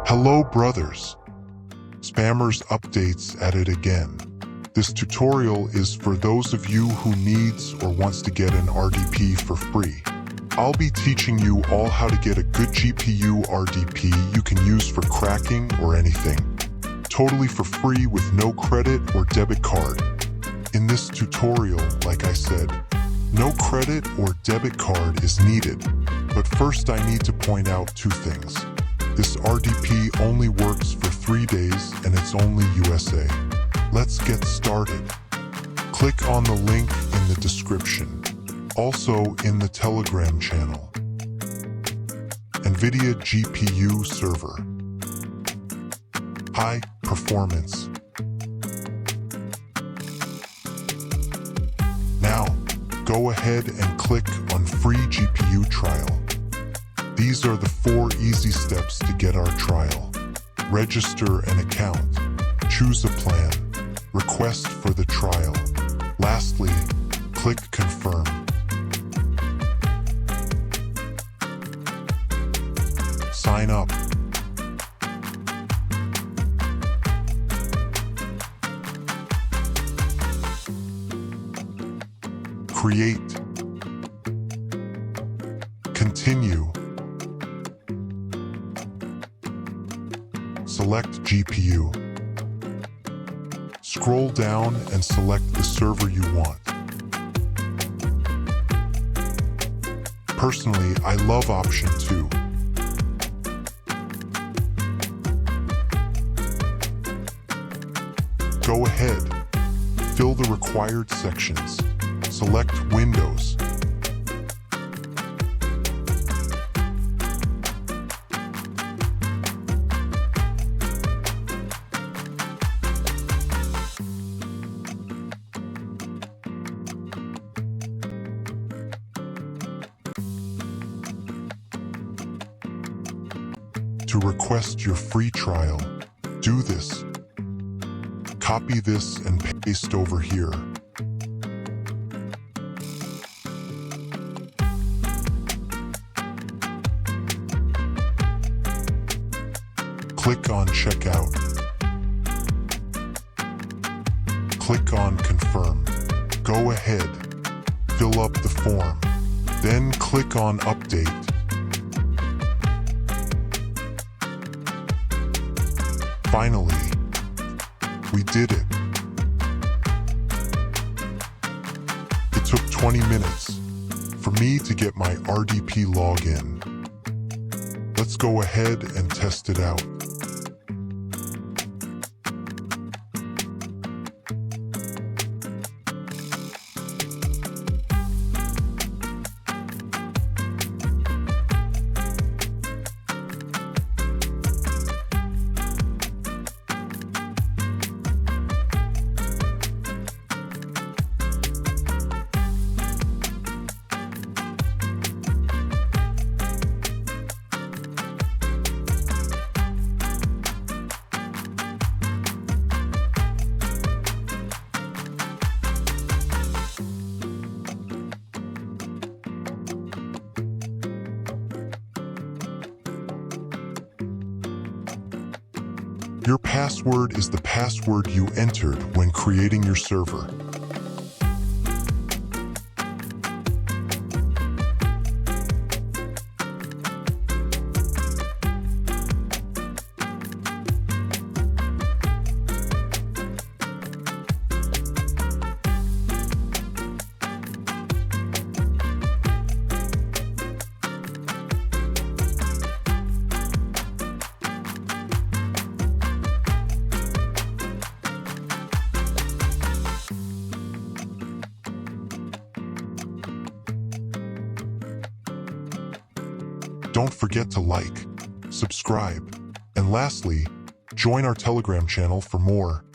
Hello brothers, Spammers Updates at it again. This tutorial is for those of you who needs or wants to get an RDP for free. I'll be teaching you all how to get a good GPU RDP you can use for cracking or anything. Totally for free with no credit or debit card. In this tutorial, like I said, no credit or debit card is needed. But first I need to point out two things. This RDP only works for 3 days and it's only USA. Let's get started. Click on the link in the description. Also in the Telegram channel. NVIDIA GPU server. High performance. Now, go ahead and click on free GPU trial. These are the 4 easy steps to get our trial. Register an account. Choose a plan. Request for the trial. Lastly, click confirm. Sign up. Create. Continue. Select GPU. Scroll down and select the server you want. Personally, I love option 2. Go ahead. Fill the required sections. Select Windows. To request your free trial, do this. Copy this and paste over here. Click on Checkout. Click on Confirm. Go ahead. Fill up the form. Then click on Update. Finally, we did it. It took 20 minutes for me to get my RDP login. Let's go ahead and test it out. Your password is the password you entered when creating your server. Don't forget to like, subscribe, and lastly, join our Telegram channel for more